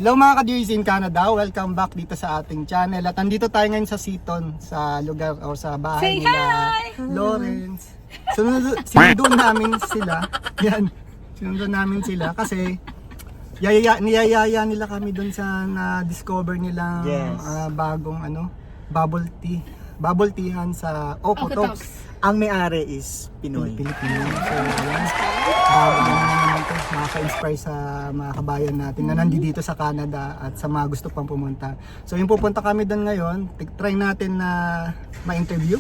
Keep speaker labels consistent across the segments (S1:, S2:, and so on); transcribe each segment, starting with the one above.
S1: Hello mga ka-Dewey's in Canada, welcome back dito sa ating channel. At nandito tayo ngayon sa Seaton, sa lugar o sa bahay
S2: Say
S1: nila
S2: hi!
S1: Lawrence. Sinundo namin sila. Yan, sinundo namin sila kasi niyayaya nila kami dun sa na-discover nilang bagong bubble tea. Bubble teahan sa Okotoks.
S3: Ang may-ari is Pinoy.
S1: Pilipino. So, ayan. Bago naman ito, makaka-inspire sa mga kabayan natin na nandito sa Canada at sa mga gusto pang pumunta. So, yung pupunta kami doon ngayon, try natin na ma-interview.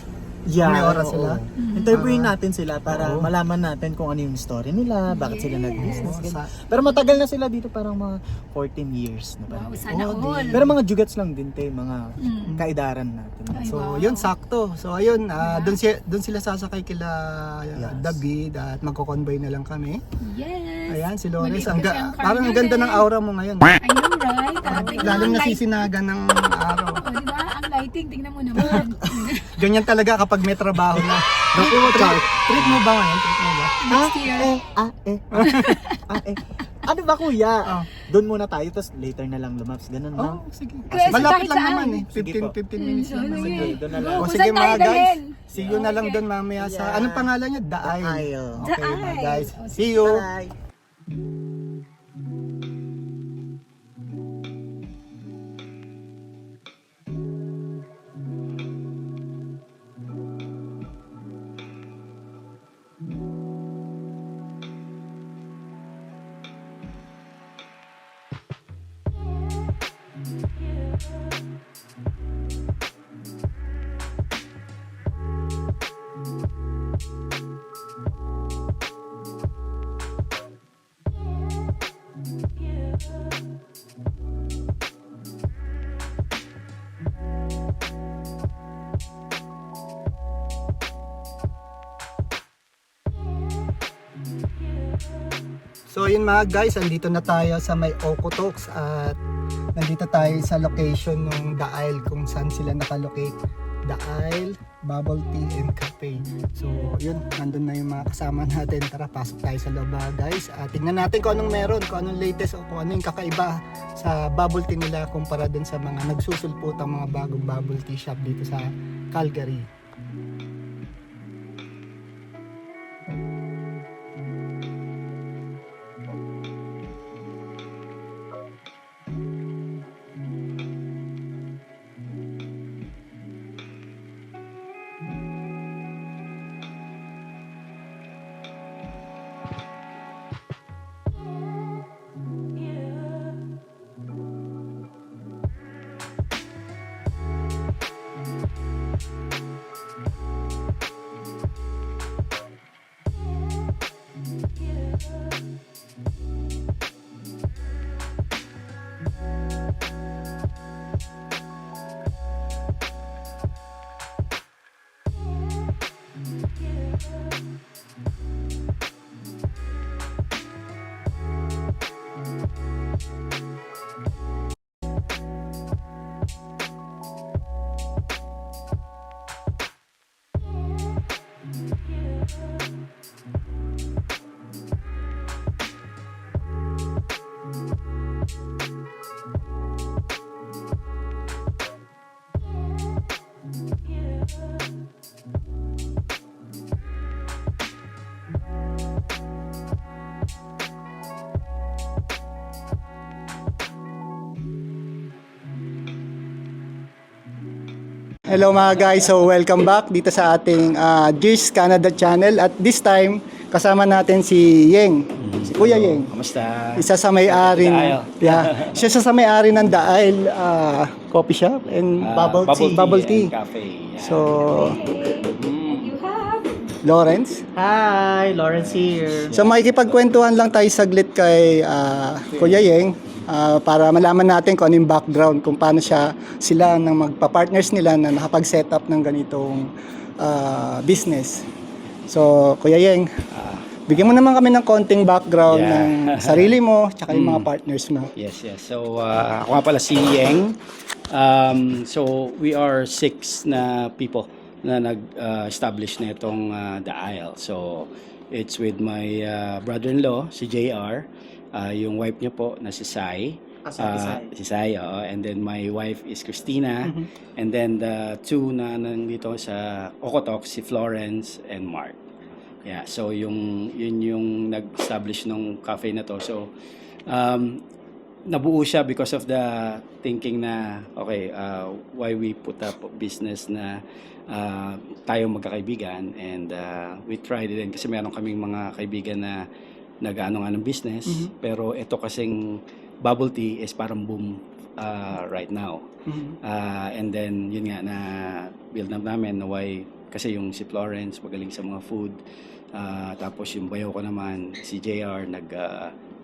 S3: Yeah,
S1: May oras
S3: oo.
S1: sila.
S3: Interviewin natin sila para malaman natin kung ano yung story nila, bakit sila nag-business.
S1: Oo,
S3: ganun. Pero matagal na sila dito, parang mga 14 years na parang.
S2: Wow, sana all.
S3: Pero mga jugats lang din tayo, mga kaidaran natin.
S2: Ay,
S1: So,
S2: wow.
S1: yun sakto. So, ayun, doon sila sasakay kila David at magko-convoy na lang kami.
S2: Yes.
S1: Ayan, si Lawrence.
S2: Maliit kasi ang car
S1: Parang ang ganda ng
S2: natin.
S1: aura mo ngayon.
S2: I know, right? Tingnan
S1: Lalong
S2: mo ang
S1: nasisinagan ng araw.
S2: lighting. Oh, diba? Ang lighting, tingnan mo naman.
S1: Ganyan talaga kapag may trabaho na. Treat mo ba ngayon? Treat mo ba?
S2: Next year.
S3: Ano ba kuya?
S1: Oh.
S3: Doon muna tayo, tapos later na lang lumaps. Ganun
S1: Oh,
S3: lang.
S1: sige.
S2: Kaya
S1: Malapit
S2: kahit
S1: lang
S2: saan.
S1: naman eh.
S3: Sige po.
S1: 15 minutes lang naman.
S3: Sige, doon na lang.
S1: O
S2: Kung
S1: sige
S2: saan tayo
S1: mga guys,
S2: dalhin?
S1: see you na lang doon mamaya sa,
S3: Yeah.
S1: anong pangalan niya? The Isle.
S3: Isle.
S1: Okay
S2: The
S1: mga
S2: Isle.
S1: guys,
S2: O,
S1: see you.
S3: Bye.
S1: So yun mga guys, andito na tayo sa may Okotoks at nandito tayo sa location ng The Isle kung saan sila nakalocate. The Isle, Bubble Tea and Cafe. So yun, nandun na yung mga kasama natin. Tara, pasok tayo sa loob guys. Tingnan natin kung anong meron, kung anong latest o kung ano yung kakaiba sa bubble tea nila kumpara din sa mga nagsusulpot ang mga bagong bubble tea shop dito sa Calgary. Hello mga guys, so welcome back dito sa ating Dewey's Canada channel at this time kasama natin si Yeng, si Kuya Yeng.
S4: Kamusta?
S1: Isa sa may-ari
S4: The
S1: ng
S4: Isle.
S1: siya sa may-ari ng The Isle coffee shop and bubble tea.
S4: And cafe. Yeah.
S1: So,
S2: You have.
S1: Lawrence.
S3: Hi, Lawrence here.
S1: So makikipagkwentuhan lang tayo saglit kay Kuya Yeng para malaman natin kung ano yung background, kung paano sila ng magpa-partners nila na nakapag-set up ng ganitong business. So, Kuya Yeng, bigyan mo naman kami ng konting background
S4: Yeah.
S1: ng sarili mo tsaka yung mga partners mo.
S4: Yes, yes. So, ako nga pala si Yeng. So, we are 6 na people na nag-establish na itong The Isle. So, it's with my brother-in-law, si JR, yung wife niya po na si Sai,
S3: Si
S4: Sai, oo. And then my wife is Christina. And then the two na nandito sa Okotok, si Florence and Mark. Yeah, so yun yung nag-establish ng cafe na to. So nabuo siya because of the thinking na okay, why we put up a business na tayo magkakaibigan, and we tried it din kasi meron kaming mga kaibigan na nag-ano nga ng business, pero ito kasing bubble tea is parang boom right now. And then yun nga na build up namin na why, kasi yung si Florence magaling sa mga food, tapos yung bayo ko naman si JR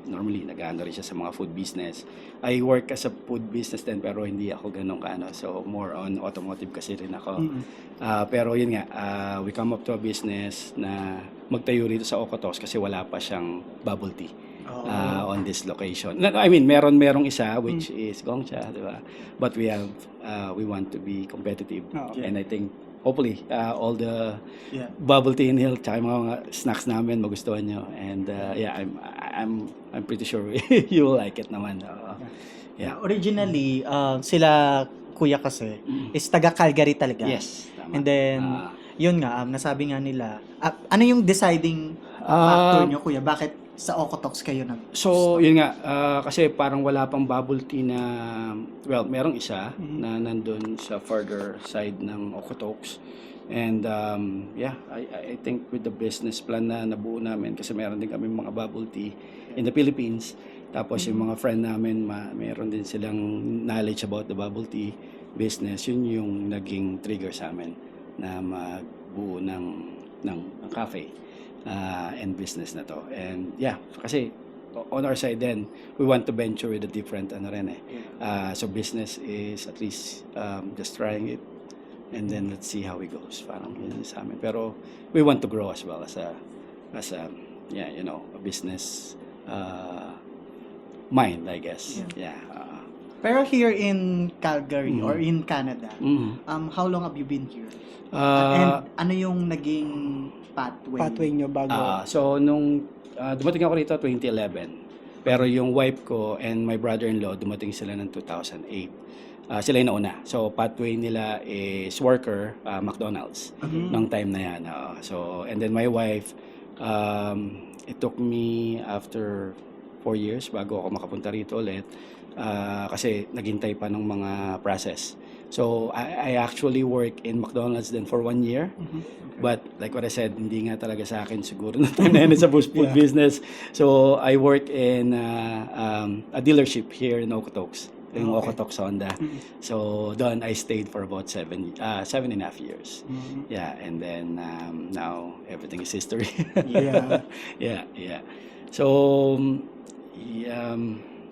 S4: normally nag-ano rin siya sa mga food business. I work as a food business din pero hindi ako ganun kaano, so more on automotive kasi rin ako. Pero yun nga, we come up to a business na magtayo rito sa Okotos kasi wala pa siyang bubble tea on this location. I mean, merong isa which is Gongcha, di ba? But we want to be competitive. And I think hopefully all the bubble tea in Hill tsaka yung mga snacks namin magustuhan nyo, and I'm pretty sure you will like it naman.
S3: Originally, sila kuya kasi is taga Calgary talaga.
S4: Yes, tama.
S3: And then yun nga, nasabi nga nila, ano yung deciding factor nyo kuya? Bakit sa Okotoks kayo
S4: So, yun nga, kasi parang wala pang bubble tea na, well, merong isa na nandun sa further side ng Okotoks. And I think with the business plan na nabuo namin, kasi meron din kami mga bubble tea in the Philippines. Tapos yung mga friend namin, meron din silang knowledge about the bubble tea business. Yun yung naging trigger sa amin na magbuo ng cafe and business na to. And kasi on our side then, we want to venture with a different so business is at least just trying it, and then let's see how it goes. Parang yun sa amin. Pero we want to grow as well as a a business mind, I guess.
S3: Pero here in Calgary or in Canada, how long have you been here? And ano yung naging pathway
S1: nyo bago?
S4: So nung dumating ako rito 2011, pero yung wife ko and my brother-in-law dumating sila ng 2008. Sila yung nauna. So pathway nila is worker, McDonald's nung time na yan. So and then my wife, it took me after 4 years bago ako makapunta rito ulit, kasi naghintay pa ng mga process. So I actually work in McDonald's then for 1 year. But like what I said, hindi nga talaga sa akin siguro na time na yun sa food business. So I work in a dealership here in Okotoks, yung Okotoks Honda. So doon I stayed for about 7.5 years. And then now everything is history.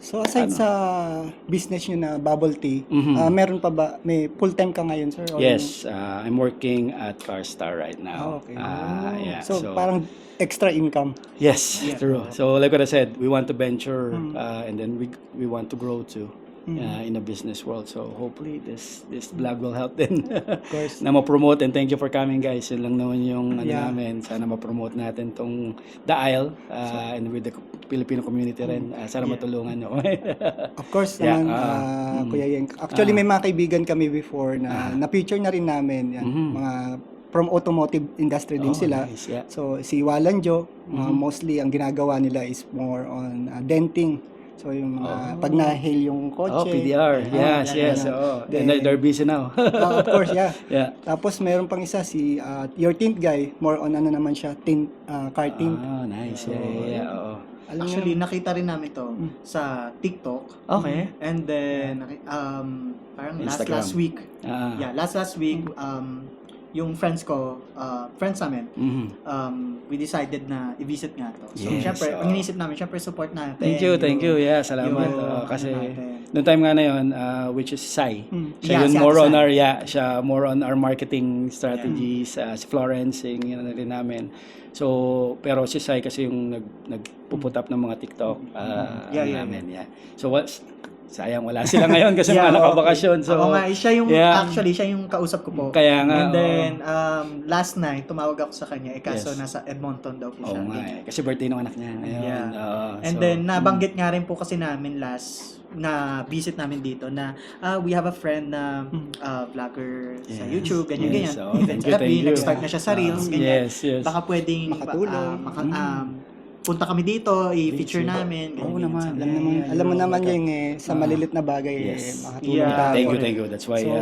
S1: So aside sa business nyo na bubble tea, meron pa ba, may full-time ka ngayon, sir? Or
S4: Yes, I'm working at CarStar right now.
S1: Okay.
S4: So
S1: parang extra income.
S4: Yes, true. So like what I said, we want to venture and then we want to grow too in the business world. So hopefully this vlog will help din.
S1: Of course.
S4: Na ma-promote, and thank you for coming guys. Yun lang naman yung namin. Sana ma-promote natin tong The Isle and with the Filipino community rin. Sana matulungan nyo.
S1: Of course naman, Kuya Yeng. Actually, may mga kaibigan kami before na na-feature na rin namin. Yan, mga from automotive industry din sila.
S4: Nice,
S1: So, si Walanjo, mostly ang ginagawa nila is more on denting. So, yung pag na-hail yung kotse.
S4: PDR. Yes. And they're busy now.
S1: Of course, Tapos, meron pang isa, si your tint guy, more on naman siya, car tint.
S4: Nice.
S3: Actually, nakita rin namin to sa TikTok.
S4: Okay.
S3: And then, parang
S4: Instagram.
S3: last week. Last week, yung friends namin, we decided na i-visit nga to. So, syempre, ang inisip namin, syempre, support natin.
S4: Thank you. Salamat. Kasi, noong time nga na yun, which is Sai. Siya yun more on our marketing strategies. Si Florence, yung rin namin. So, pero si Sai kasi yung nagpuput up ng mga TikTok namin. So, sayang wala sila ngayon kasi mga nakabakasyon. So,
S3: actually, siya yung kausap ko po.
S4: Kaya nga.
S3: And then, last night, tumawag ako sa kanya. Kaso nasa Edmonton daw po siya.
S4: Kasi birthday ng anak niya ngayon.
S3: And then, nabanggit nga rin po kasi namin last na visit namin dito na we have a friend na vlogger sa YouTube, ganyan-ganyan.
S4: So,
S3: Even
S4: thank you,
S3: sa FB,
S4: thank you.
S3: nag-start na siya sa Reels, ganyan.
S4: Yes.
S3: Baka pwedeng
S1: Makatulong.
S3: punta kami dito, i-feature
S4: Feature.
S3: namin.
S4: Oo
S3: ganyan.
S4: naman.
S1: Alam mo naman yung sa malilit na bagay
S4: Yes.
S1: makatulong
S3: Yeah.
S1: tayo.
S4: Thank you. That's why
S1: So,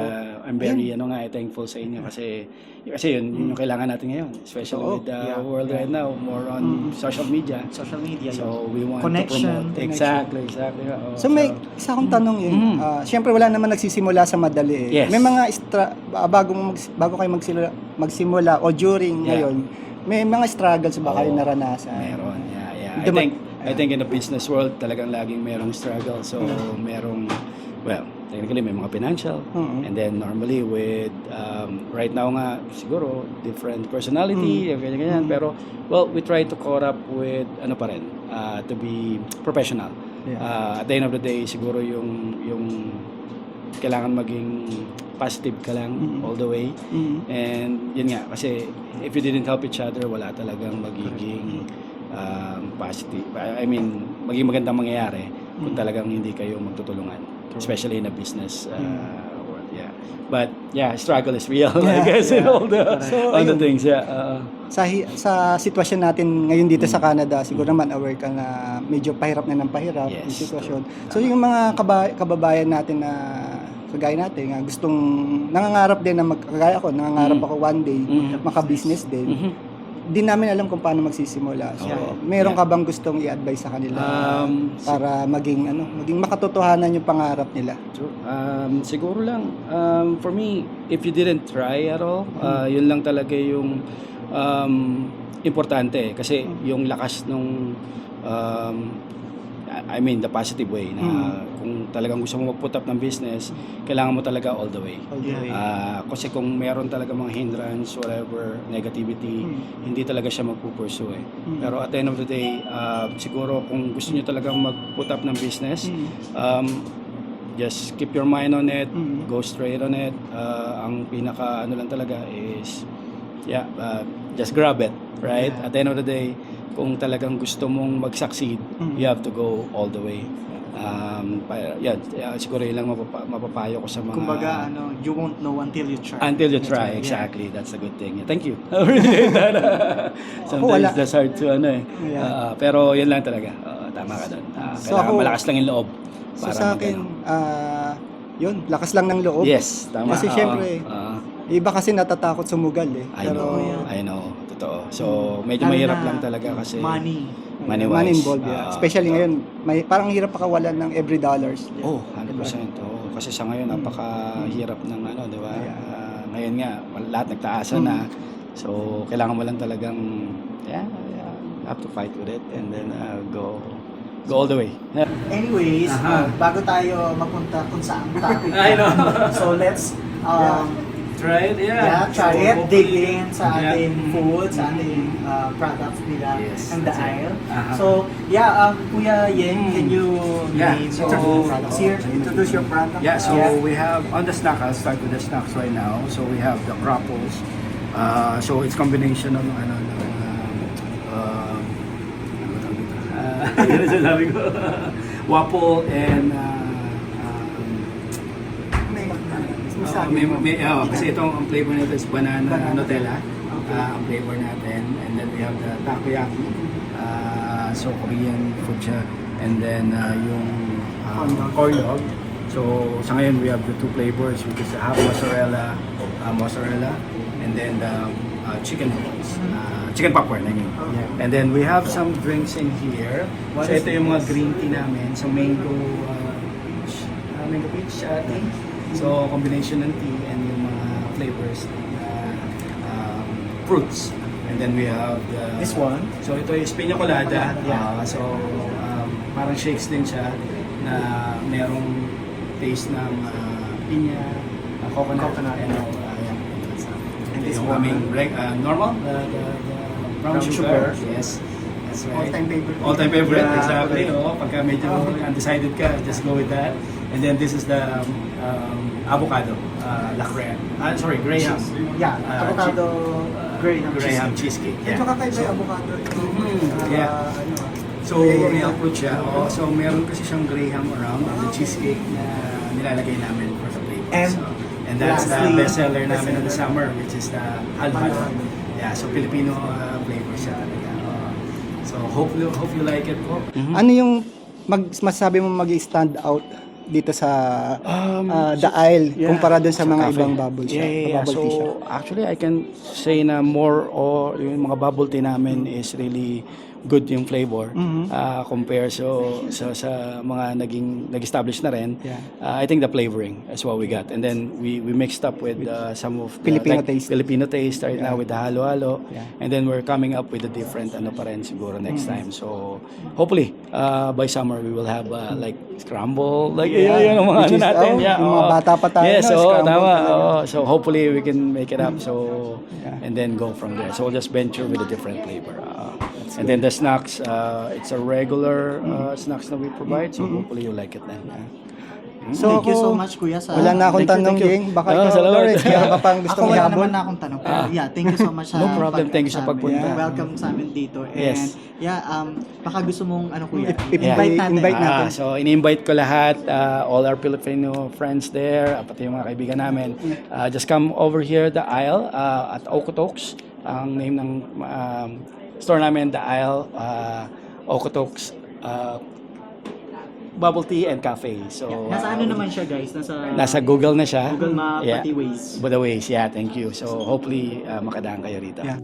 S4: I'm very thankful sa inyo kasi yun yung kailangan natin ngayon, especially
S1: Oo.
S4: with the
S3: Yeah.
S4: world right now, more on social media.
S3: Social media.
S4: So we want
S3: Connection.
S4: to promote. Exactly. Oo.
S1: So may isa akong tanong yun. Siyempre wala naman nagsisimula sa madali eh.
S4: Yes.
S1: May mga bago kayo magsimula o during
S4: Yeah.
S1: ngayon, may mga struggles ba kayo
S4: Oo.
S1: naranasan?
S4: Meron. Yeah.
S1: Duma-
S4: I think in the business world talagang laging merong struggle. So merong technically may mga financial.
S1: Mhm.
S4: And then normally with right now nga siguro different personality, ganyan. Pero we try to caught up with ano pa rin to be professional.
S1: Yeah.
S4: At the end of the day siguro yung kailangan maging positive ka lang all the way. And yun nga kasi if you didn't help each other wala talagang magiging positive. I mean, maging magandang mangyayari kung talagang hindi kayo magtutulungan, especially in a business world. Yeah. But yeah, struggle is real, I guess, in all the
S1: So,
S4: all the
S1: ayun.
S4: things. Yeah.
S1: Sa sitwasyon natin ngayon dito sa Canada, siguro naman aware ka na medyo pahirap na ng pahirap yung
S4: Yes,
S1: sitwasyon. So yung mga kababayan natin na kagaya natin, nga gustong nangangarap din na kagaya ko, nangangarap ako one day maka-business din. Di namin alam kung paano magsisimula. So, meron ka bang gustong i-advise sa kanila para maging makatotohanan yung pangarap nila?
S4: True. Siguro lang, for me, if you didn't try at all, yun lang talaga yung importante. Kasi yung lakas nung, the positive way na kung talagang gusto mo mag-put up ng business, kailangan mo talaga all the way. Kasi kung meron talaga mga hindrance, whatever, negativity, hindi talaga siya magpupursue eh. Pero at the end of the day, siguro kung gusto nyo talagang mag-put up ng business, just keep your mind on it, go straight on it. Ang pinaka lang talaga is, just grab it, right? At the end of the day, kung talagang gusto mong mag-succeed, you have to go all the way. Siguro yun lang mapapayo ko sa mga...
S3: Kumbaga, you won't know until you try.
S4: Until you try, exactly. That's a good thing. Thank you. I appreciate that. Sometimes that's hard to pero yun lang talaga. Tama ka doon. Kailangan malakas lang yung loob.
S1: So sa akin, yun, lakas lang ng loob.
S4: Yes, tama.
S1: Kasi syempre, iba kasi natatakot sumugal eh.
S4: I know. Totoo. So, medyo
S3: Lalo
S4: mahirap
S3: na
S4: lang talaga kasi
S3: money
S1: money
S4: wise.
S1: involved, especially ngayon, parang hirap pakawalan ng every dollars.
S4: 100%. Kasi sa ngayon, napakahirap ng di ba? Ngayon nga, lahat nagtaasan na. So, kailangan mo lang talagang, have to fight with it and then go all the way.
S3: Anyways, bago tayo mapunta kung saan topic.
S4: I know.
S3: So let's
S4: Try it,
S3: try it, dig in sa
S4: Yeah.
S3: ating food, sa ating products nila
S4: Yes,
S3: ng The
S4: that's it.
S3: Isle.
S4: Uh-huh.
S3: So, Kuya Yeng, can you name
S4: So,
S3: your products here? Introduce your product.
S4: Yeah, so we have on the snack. I'll start with the snacks right now. So we have the Crapples. So it's combination of Waffle and kasi itong ang flavor nito is banana Nutella. Ang flavor natin, and then we have the takoyaki. So Korean food siya, and then yung corn dog. So sa ngayon we have the two flavors, which is half mozzarella, and then the chicken balls, chicken popcorn, I mean. And then we have some drinks in here. So ito yung mga green tea namin, so mango peach tea. So combination ng tea and yung mga flavors, fruits. And then we have
S3: This one.
S4: So ito is piña colada. So parang shakes din siya na merong taste ng piña, coconut. And this
S3: one,
S4: aming normal, the brown sugar. Yes. That's right.
S3: All-time favorite.
S4: All-time favorite,
S3: Yeah.
S4: exactly. Pagka medyo undecided ka, just go with that. And then this is the avocado, Graham.
S3: Yeah, avocado Graham
S4: Graham cheesecake.
S3: Ito kakaiba yung avocado.
S4: Yeah. So So, may approach siya. Oo, so, meron kasi siyang Graham around, the cheesecake na nilalagay namin for the flavors. And that's the
S3: lastly,
S4: bestseller namin in the summer, which is the Halhal. Yeah, so Filipino flavor siya talaga. So, hope you like it po.
S1: Ano yung masasabi mo mag-stand out dito sa The Isle kumpara dun sa mga
S4: cafe.
S1: ibang bubble shop? Bubble tea shop?
S4: So, actually, I can say na more or yung mga bubble tea namin is really good yung flavor compare sa mga nag-establish na rin.
S1: Yeah.
S4: I think the flavoring is what we got. And then we mixed up with some of the,
S1: Filipino taste.
S4: Filipino taste right now with the halo-halo.
S1: Yeah.
S4: And then we're coming up with a different ano pa rin siguro next time. So hopefully by summer we will have like scramble like yun ang mga
S1: Which
S4: ano
S1: is,
S4: natin.
S1: yung mga bata pa tayo,
S4: Yes,
S1: no? Scramble
S4: tama.
S1: talaga.
S4: So hopefully we can make it up. So and then go from there. So we'll just venture with a different flavor. And then the snacks, it's a regular snacks that we provide. So hopefully you like it then.
S1: So,
S3: Thank you so
S1: ako,
S3: much, Kuya, sa...
S1: Wala na akong tanong,
S4: Thank you.
S1: Ging. Baka
S4: Oh,
S1: ikaw,
S4: salamat.
S1: Lawrence, meron ka pang gusto
S3: Ako
S1: mong
S3: wala
S1: habol?
S3: naman na akong tanong. Pero yeah, thank you so much sa
S4: No problem. Thank you sa
S3: pag-
S4: pagpunta.
S3: amin. Welcome sa amin dito. And
S4: Yes.
S3: yeah, baka gusto mong ano, Kuya,
S1: Invite natin. Invite natin.
S4: So, ini-invite ko lahat, all our Filipino friends there, pati yung mga kaibigan namin. Just come over here, The Isle, at Okotoks. Ang name ng store namin, The Isle, Okotoks, Bubble Tea and Cafe. So,
S3: nasa ano naman siya, guys?
S4: nasa Google na siya.
S3: Google Map,
S4: Yeah.
S3: pati Waze.
S4: By the ways, yeah, thank you. So, hopefully, makadaan kayo rito.
S1: Yeah.